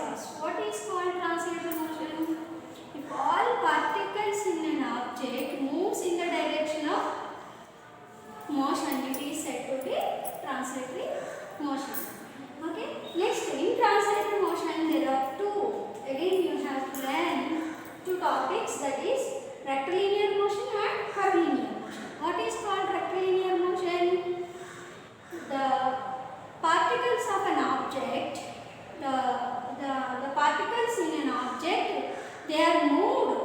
first. What is called translator motion? If all particles in an object moves in the direction of motion, it is said to be translatory motion. Okay. Next, in translatory motion, there are two. Again, you have to learn two topics, that is rectilinear motion and curvilinear motion. What is called rectilinear motion? The particles of an object, the particles in an object, they are moved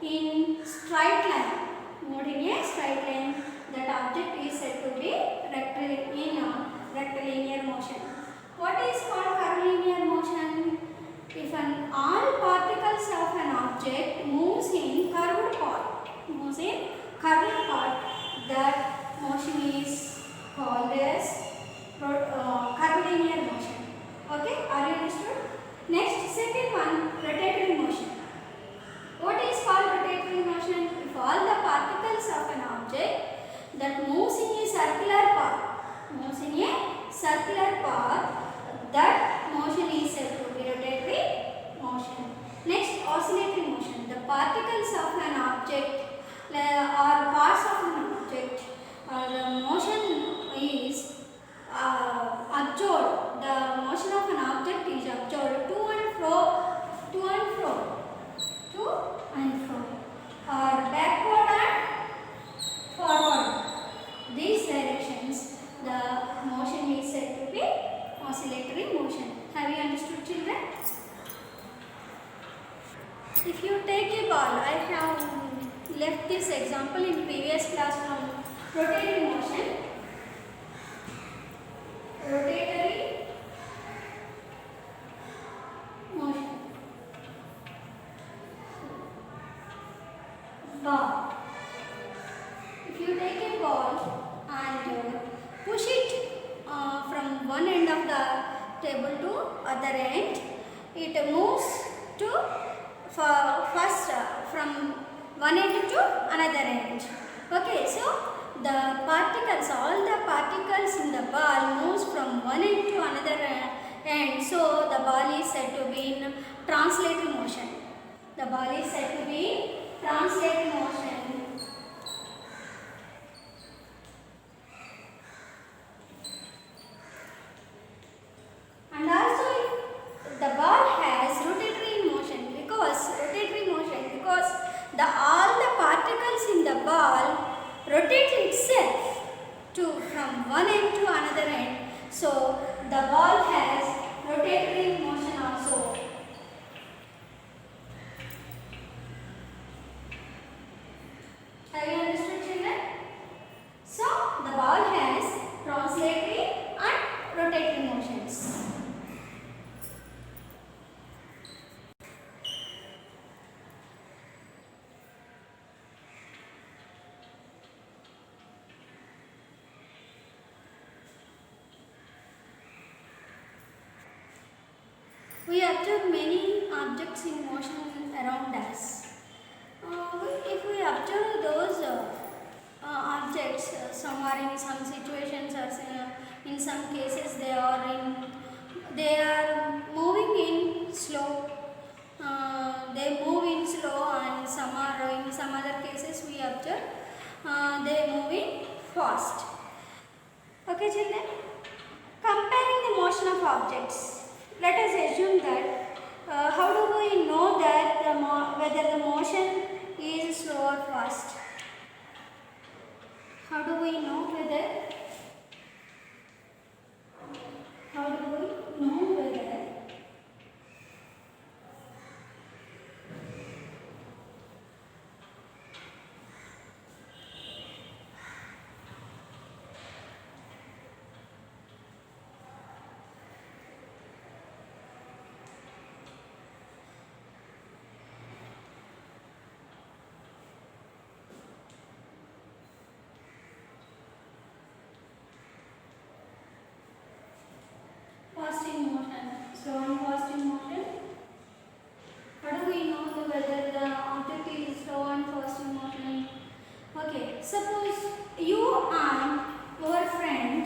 in straight line. Moved in a straight line. That object is said to be rectilinear motion. What is called curvilinear motion? If all particles of an object moves in curved path, that motion is called as curvilinear motion. Okay, are you understood? Next, second one, rotatory motion. What is called rotatory motion? If all the particles of an object that moves in a circular path, that motion is said to be rotatory motion. Next, oscillatory motion. The particles of an object or parts of an object, the motion is absorbed. The motion of an object is absorbed to and fro, or backward and forward. These directions, the motion is said to be oscillatory motion. Have you understood, children? If you take a ball, I have left this example in previous class from rotatory motion. Rotatory motion. Ball. If you take a ball and push it from one end of the table to other end, it moves to first from one end to another end. Okay, so the particles, all the particles in the ball moves from one end to another end. So the ball is said to be in translatory motion. The ball is said to be in translatory motion. And also the ball has rotatory motion because all the particles in the ball rotate itself from one end to another end. So the ball has rotatory motion also. Have you understood, children? So the ball has translatory and rotatory motions. We observe many objects in motion around us. If we observe those objects, some are in some situations or in some cases they are moving in slow. They move in slow, and some are in some other cases we observe they move in fast. Okay, children. Comparing the motion of objects. Let us assume that how do we know that whether the motion is slow or fast? How do we know whether? Fast in motion, slow and fast in motion. How do we know whether the object is slow and fast in motion? Okay, suppose you and your friend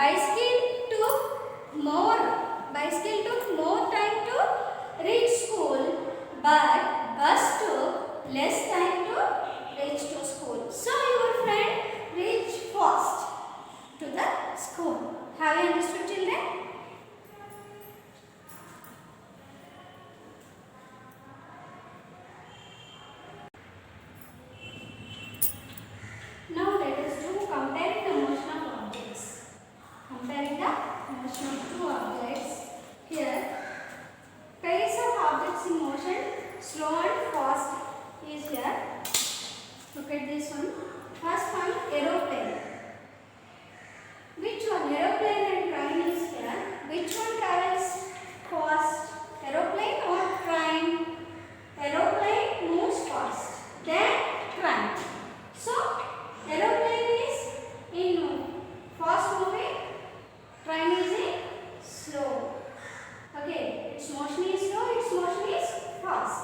bicycle took more time to reach school, but bus took less time to reach to school. So your friend reached fast to the school. Have you understood, children? Now let us do comparing the motion of objects. Comparing the motion of two objects. Here, pairs of objects in motion, slow and fast is here. Look at this one. First one, aeroplane. Which one? Aeroplane and train is here. Which one travels fast? Aeroplane or train? Aeroplane moves fast. Then train. So, aeroplane is in fast moving, train is in slow. Okay, its motion is slow, its motion is fast.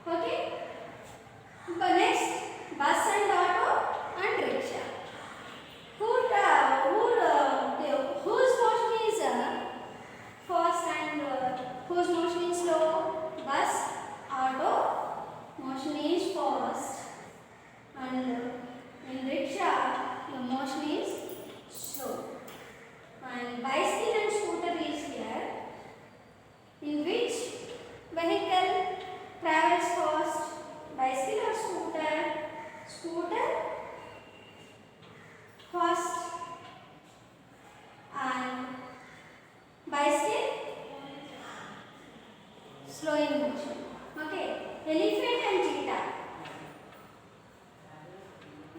Okay. But next, bus and auto and rickshaw. Whose motion is fast and whose motion is slow? Bus, auto, motion is fast, and in rickshaw the motion is slow. And bicycle and scooter is here. In which vehicle travels fast? Bicycle or scooter? Scooter fast, and bicycle slow in motion. Okay. Elephant and cheetah.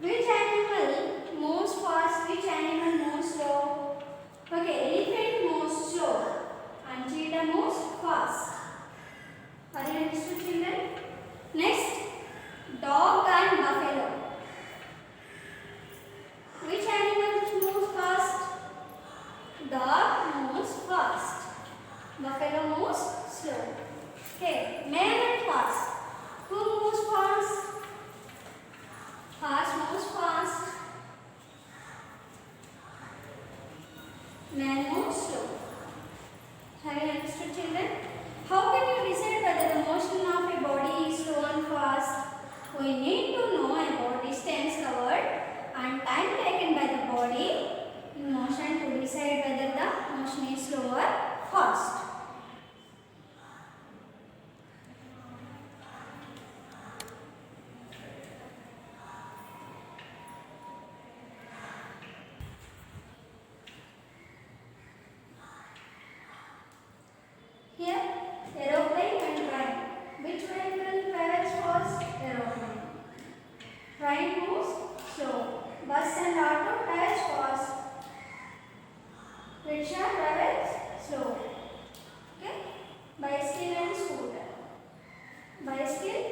Which animal moves fast? Which animal moves slow? Okay, elephant moves slow and cheetah moves fast. Are you understood, children? Next, dog and buffalo. Which animal moves fast? Dog moves fast. Buffalo moves slow. Okay, man and horse. Who moves fast? Horse moves fast. Man moves slow. Have you understood, children? How can you decide whether the motion of a body is slow and fast? We need to know about distance covered and time taken by the body in motion to decide whether the motion is slow or fast. Here, aeroplane and train. Which vehicle travels fast? Aeroplane. Train moves slow. Bus and auto travels fast. Rickshaw travels slow. Okay. Bicycle and scooter. Bicycle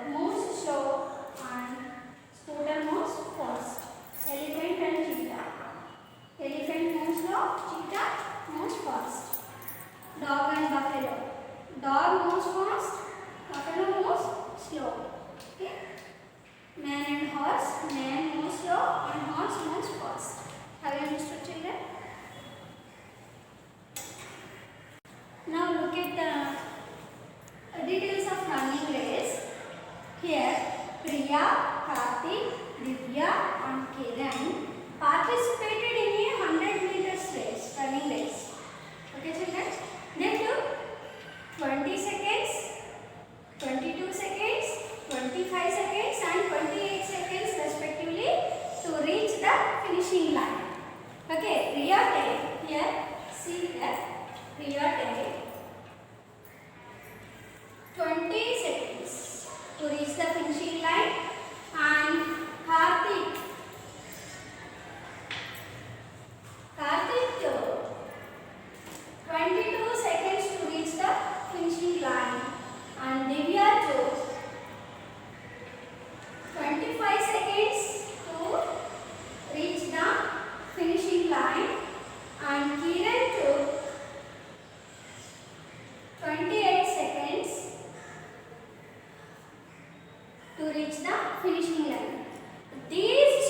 moves slow and scooter moves fast. Elephant and cheetah. Elephant moves slow, cheetah moves fast. Dog and buffalo. Dog moves fast, buffalo moves slow. Okay. Man and horse. Man moves slow and horse moves fast. Have you understood, children? Now look at the details of running race. Here, Priya, Karthik, Divya and Kiran participated in a 100 meters race, running race. Okay, children? They took 20 seconds, 22 seconds, 25 seconds and 28 seconds respectively to reach the finishing line. Okay, Priya take here, see here, Priya take 20 seconds to reach the finishing line, and Karthik took 22 seconds to reach the finishing line, and Divya took 25 seconds to reach the finishing line, and Kiran took 28 seconds to reach the finishing line. These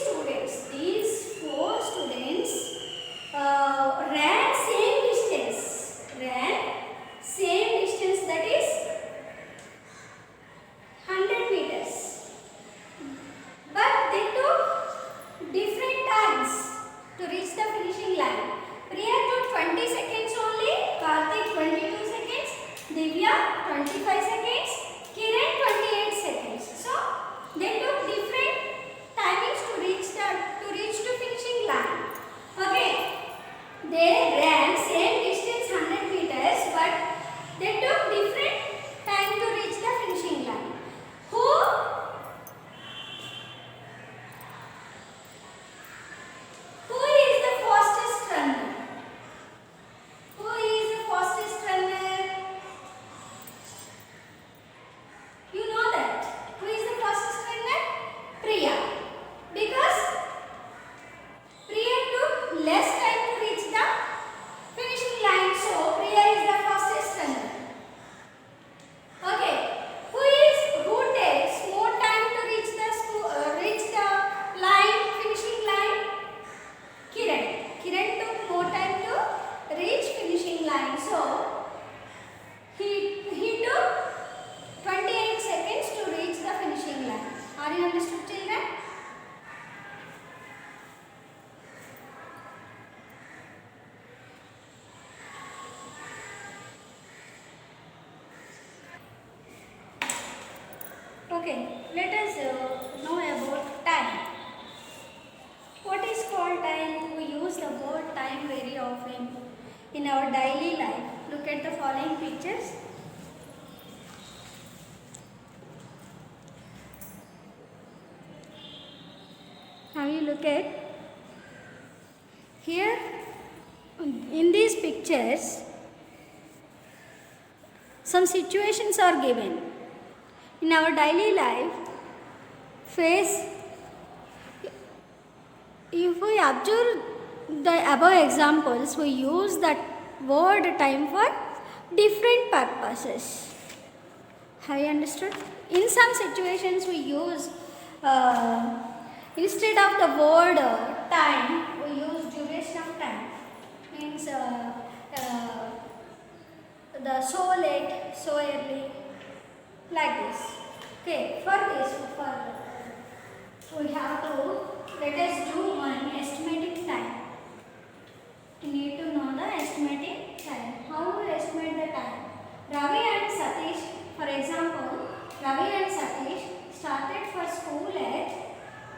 Okay, let us know about time. What is called time? We use the word time very often in our daily life. Look at the following pictures. Have you look at here in these pictures? Some situations are given in our daily life. Face. If we observe the above examples, we use that word time for different purposes. Have you understood? In some situations, we use instead of the word time, we use duration of time. Means the so late, so early, like this. Okay, for this, we have to let us do one estimating time. You need to know the estimating time. How to estimate the time? Ravi and Satish, for example, Ravi and Satish started for school at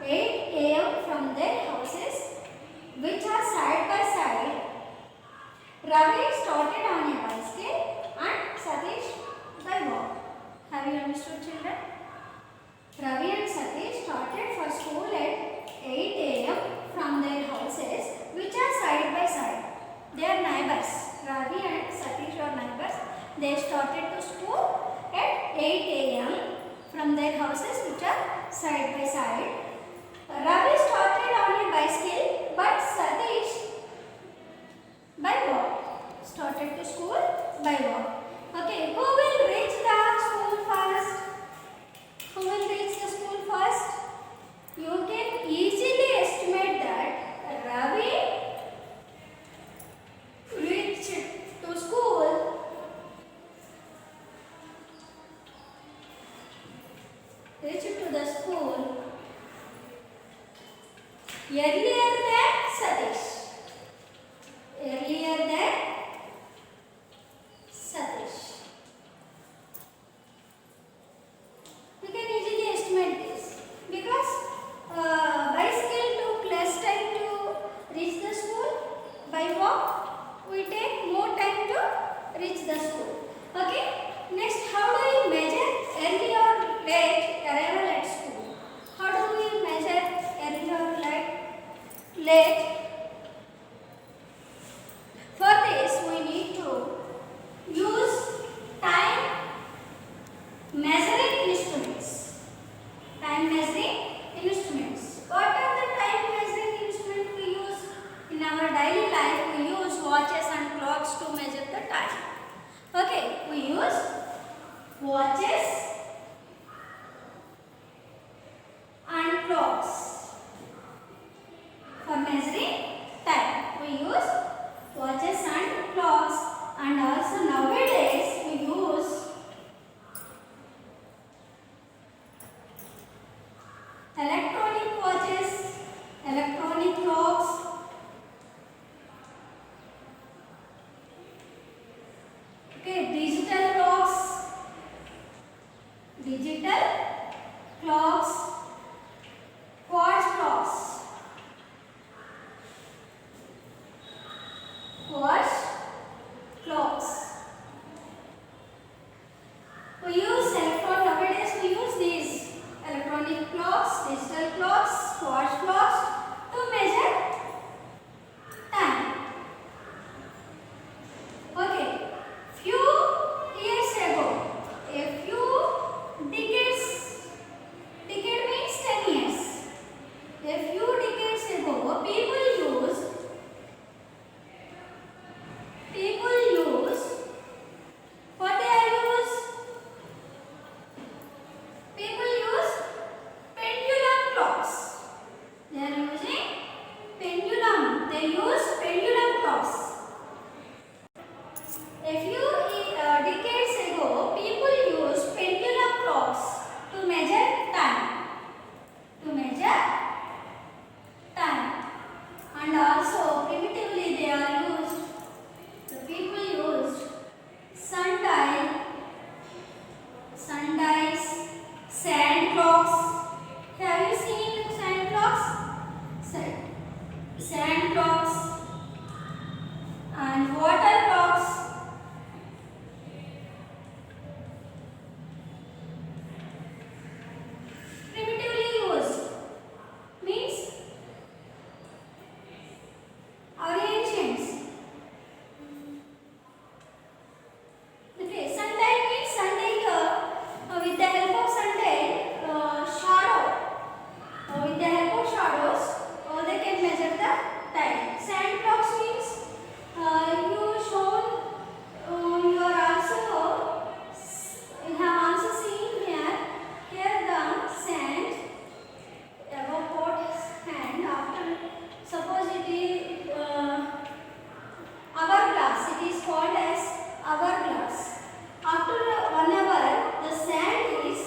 8 a.m. from their houses, which are side by side. Ravi started on a bicycle and Satish by walk. Have you understood, children? Ravi and Satish started for school at 8 a.m. from their houses, which are side by side. They are neighbors. Ravi and Satish are neighbors. They started to school at 8 a.m. from their houses, which are side by side. Ravi started on a bicycle, but Satish by walk. Started to school by walk. Okay, who will reach the school first? Who will reach the school first? You can easily estimate that Ravi reached to school earlier than Satish. Earlier than Satish. We can easily estimate this because bicycle took less time to reach the school. By walk, we take more time to reach the school. Okay. Next, how do you measure early or late arrival at school? How do we measure early or late? For this, we need to use time measuring instruments. Time measuring instruments. What are the time measuring instruments we use? In our daily life, we use watches and clocks to measure the time. Okay, we use watches and clocks for measuring time. We use watches and clocks, and also nowadays we use electronic watches, electronic clocks, okay, digital clocks, quartz clocks, quartz clocks. We use nowadays we use these electronic clocks, digital clocks, quartz clocks to measure time. Okay, few years ago, a few decade clocks. Have you seen sand clocks? Sand clocks and water clocks. Primitively used means our ancients. Okay, sundial means sundial with the help of sundial shadow. With the help of shadows, they can measure the time. Sand clocks means you shown you are also you have also seen here. Here the sand above pot hand after suppose it is hourglass. It is called as hourglass. After 1 hour, the sand is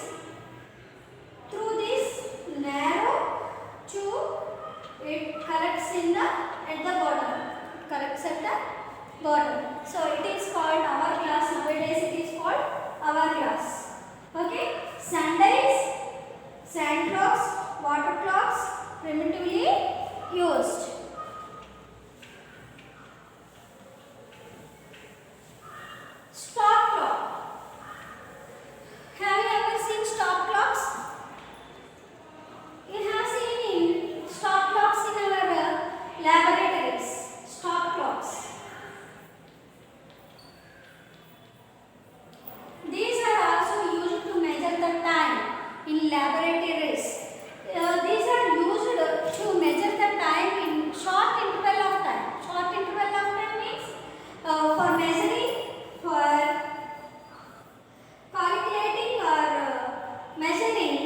through this narrow tube. It collects in the at the bottom. Collects at the bottom. So it is called hourglass. Nowadays it is called hourglass. Okay. Sundials, sand clocks, water clocks, primitively used. Stop clock. Have you ever seen stop clocks? You have seen stop clocks in our laboratories. Stop clocks. These are also used to measure the time in laboratories. These are used to measure the time in short interval of time. Short interval of time means for measuring, for calculating or measuring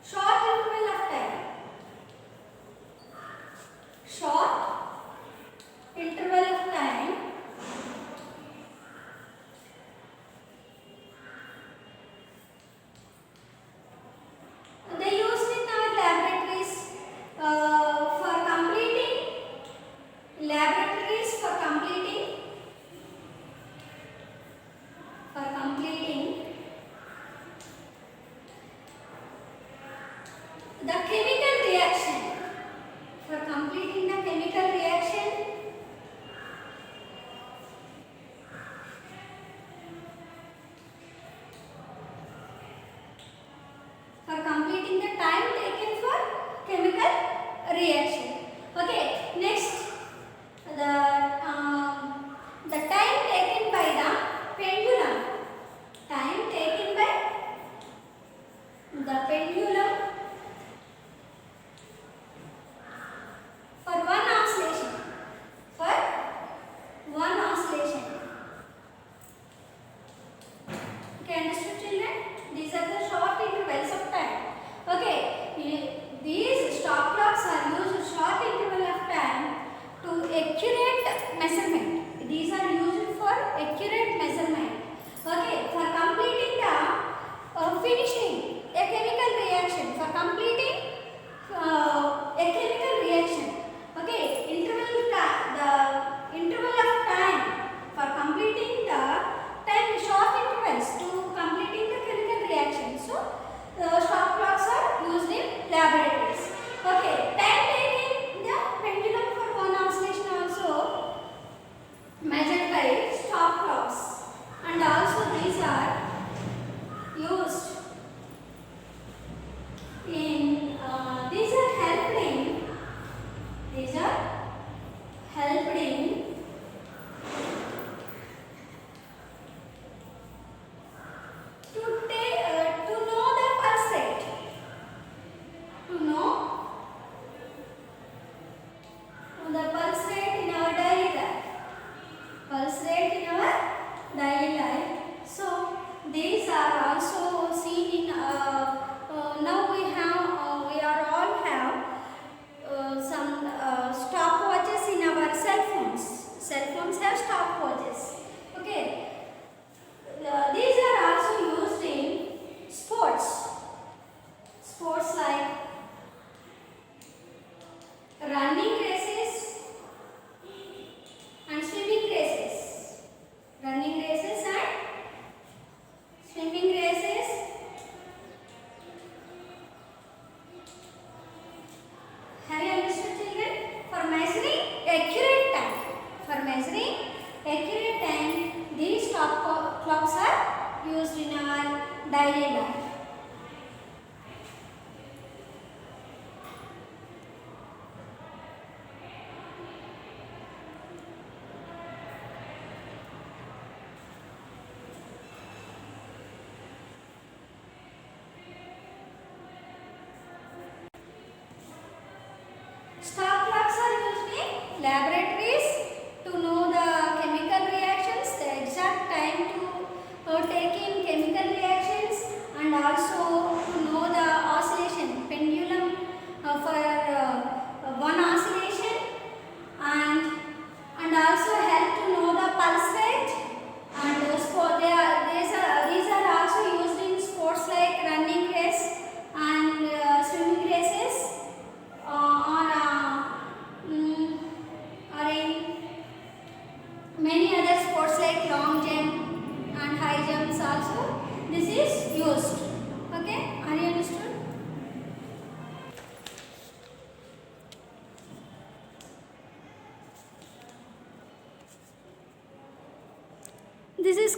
short interval of time. Short interval of time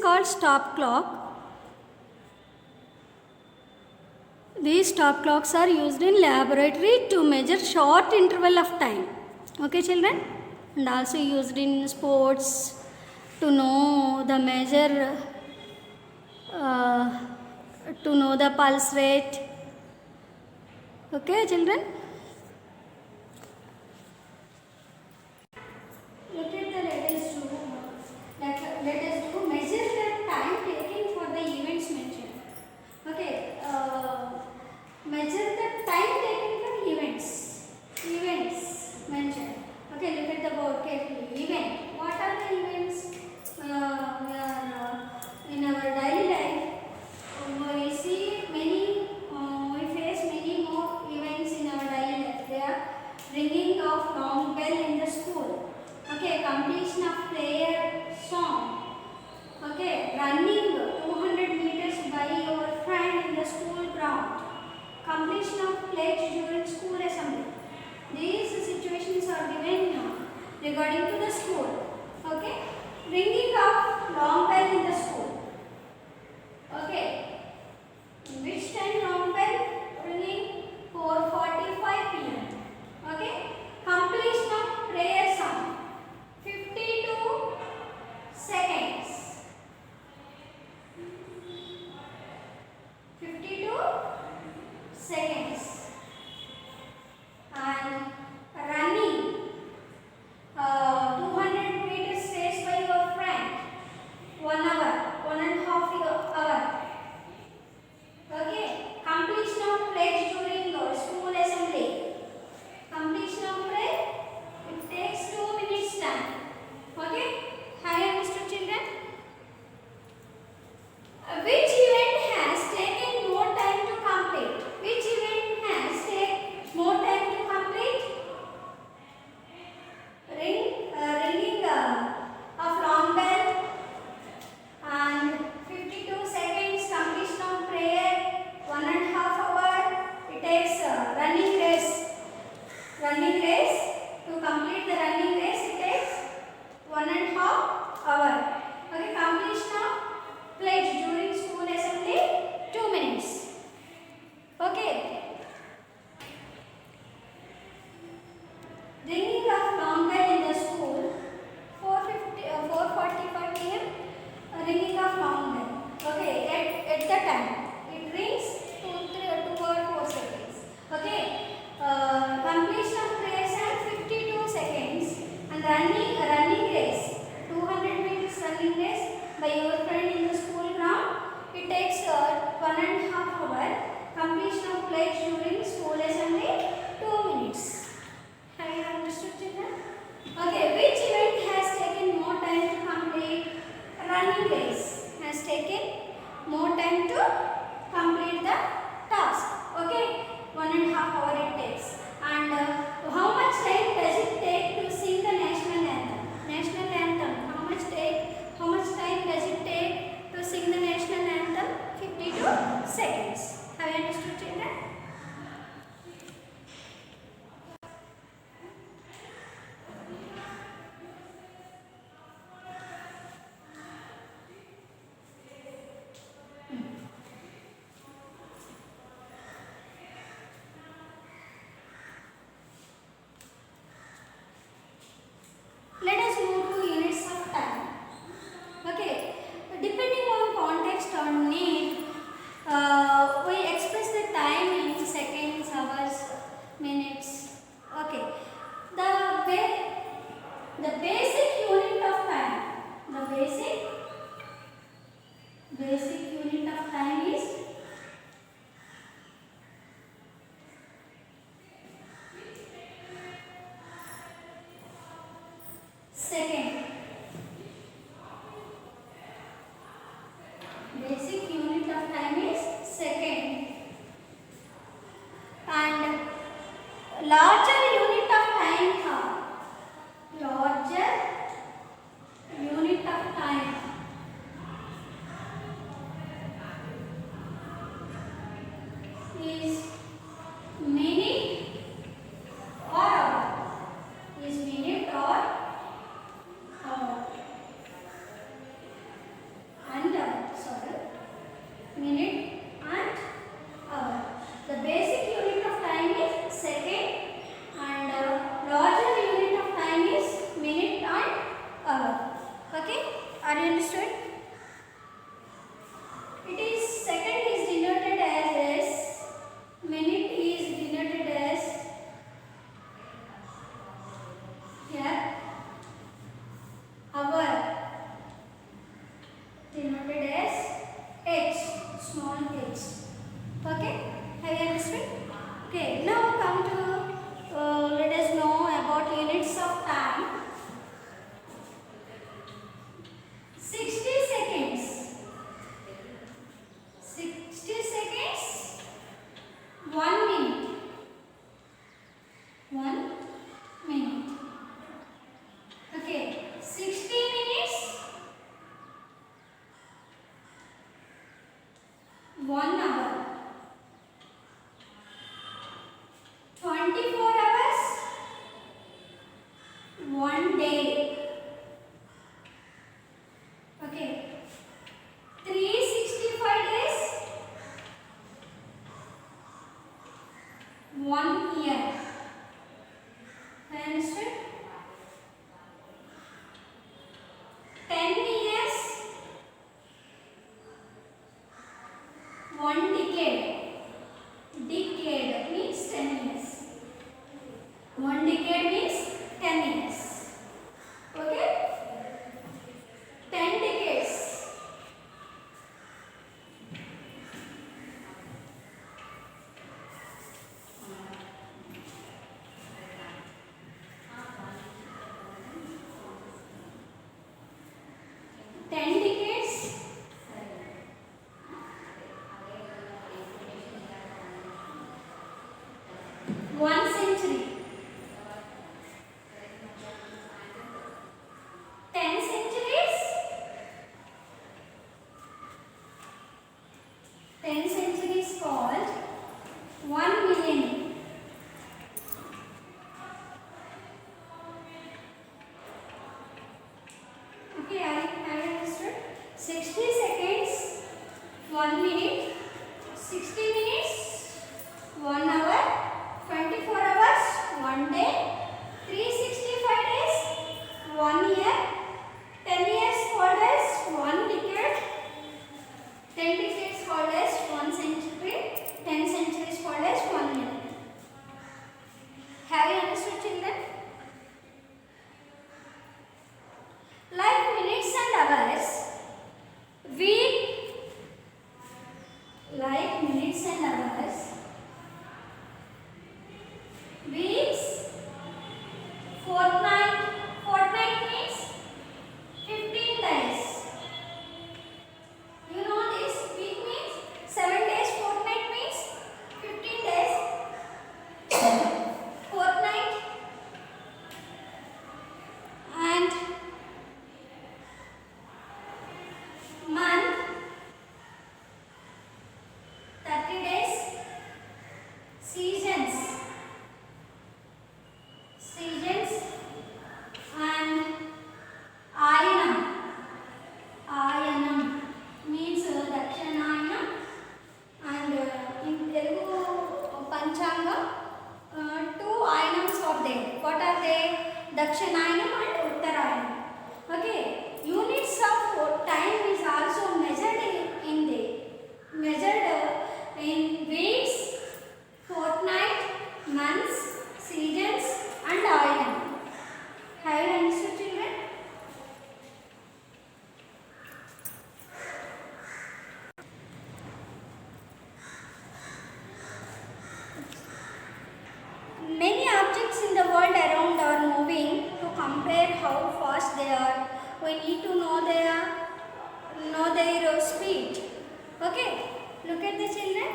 called stop clock. These stop clocks are used in laboratory to measure short interval of time. Okay, children? And also used in sports to know the measure, to know the pulse rate. Okay, children? Look at the latest do. Let us do measure the time taken for the events mentioned. Okay, measure the time taken for events. Events mentioned. Okay, look at the board carefully. Event. What are the events? We are in our daily life. We see many. We face many more events in our daily life. They are ringing of long bell in the school. Okay, completion of prayer song. Okay, running 200 meters by your friend in the school ground. Completion of pledge during school assembly. These situations are given regarding to the school. Okay, ringing of long bell in the school. Okay, which time long bell ringing? 4:45 p.m. Okay, completion of prayer song. 52 seconds. 52 seconds. And running 200 meters race by your friend. 1 hour, 1.5 hour. Okay, completion of pledge during your school assembly. Completion of pledge, it takes 2 minutes time. Okay, have you understood, children? Which event has taken more time to complete? Which event has taken more time to complete? Ringing of long bell and 52 seconds, completion of prayer, 1.5 hour. It takes running race. Running race, to complete the running race, it takes 1.5 hour. Okay, completion of pledge during school assembly, 2 minutes. Okay. Ringing of long bell in the school, 4:45 p.m. Ringing of long bell. Okay, at the time it rings 2 or 4 seconds. Okay, completion of race at 52 seconds and running race, 200 meters running race by your friend in the school ground. It takes 1.5 hour. Completion of pledge during school assembly, 2 minutes. Have you understood, children? Okay, which event has taken more time to complete? Running race has taken more time to complete the task. Okay, 1.5 hour it takes. And how much time does it take to sing the national anthem? National anthem. How much time does it take to sing the national anthem? 52 seconds. Have you understood, children? Let us move to units of time. Okay, depending on context or need, we express the time in seconds, hours, minutes. Okay, the basic unit of time. The basic unit of time is second. Basic unit of time is second. And larger unit of time है. Larger unit of time is minute or hour. Is minute or hour. And Have you understood? Okay, now come to let us know about units of time. 60 seconds. 60 seconds. 1 minute. 1 minute. Okay, 60 minutes. 1 hour. 24 hours. 1 day. Okay. 365 days. 1 year. Understood? 10 years. 1 decade. Decade means 10 years. 1 decade means 10 years. Okay? 10 decades. 10 decades. 1 century. 10 centuries. 10 centuries called 1 millennium. Okay, I understood. 60 seconds, 1 minute, 60 minutes, 1 hour, 24 hours, 1 day, 365 days, 1 year, 10 years called as 1 decade, 10 decades called as 1 century, 10 centuries called as 1 minute. Have you understood, children? Like minutes and hours, week, like minutes and hours, weeks, fortnight, fortnight means 15 days. You know this, week means 7 days, fortnight means 15 days. Fortnight and month, 30 days. Seasons, seasons and ayanam. Ayanam means Dakshinayana, and in Telugu Panchanga 2 ayanams are there. What are they? Dakshinayana and Uttarayanam. Okay, units of time is also measured in weeks, fortnight, months, seasons and ayanam. Have you understood, children? Many objects in the world around are moving. To compare how fast they are, we need to know their speed. Okay, look at the children.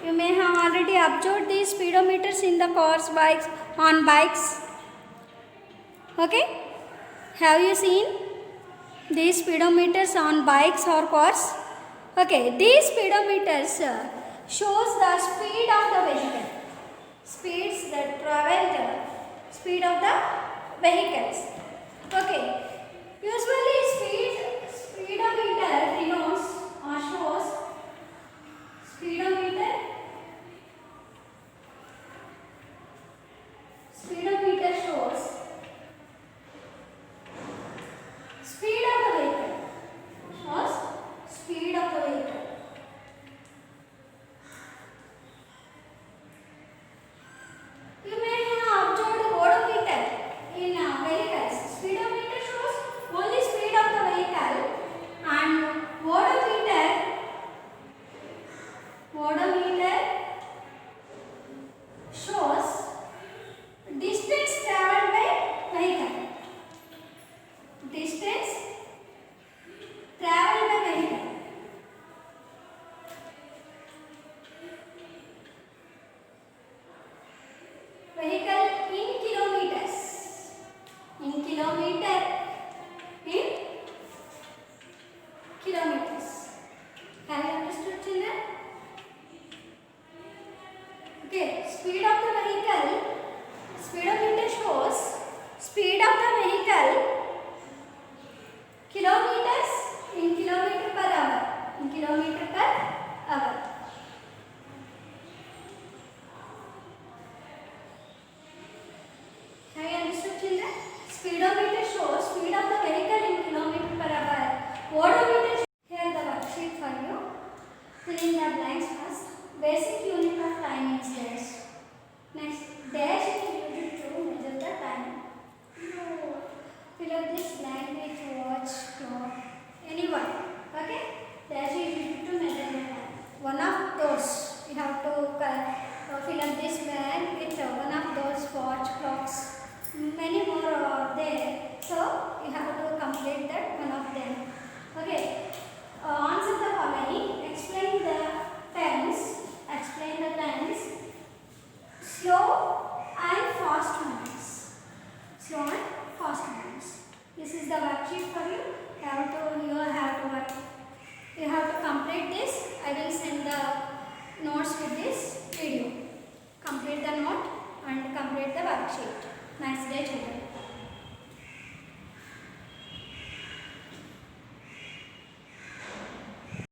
You may have already observed these speedometers in the cars, bikes, on bikes. Okay, have you seen these speedometers on bikes or cars? Okay, these speedometers shows the speed of the vehicle, speeds that travel, speed of the vehicles. Okay, usually speedometer denotes or shows speedometer shows speed of the vehicle, shows speed of the vehicle. You may have observed odometer in vehicles. Speedometer shows only speed of the vehicle, and odometer Okay, speed of the vehicle, speedometer shows speed of the vehicle kilometers in kilometer per hour. In kilometer per hour. Have you understood, children? Speedometer shows speed of the vehicle in kilometer per hour. Odometer. Here the worksheet for you. Fill in the blanks first. Basic unit of time is dash. Next, dash is used to measure the time. Fill up this blank with watch, clock, anyone. Okay? Dash is used to measure the time. One of those you have to fill up this blank with one of those watch, clocks. Many more are there, so you have to complete that one of them. Okay. Answer the following. Explain the times. Explain the times. Slow and fast movements. Slow and fast movements. This is the worksheet for you. You have to work. You have to complete this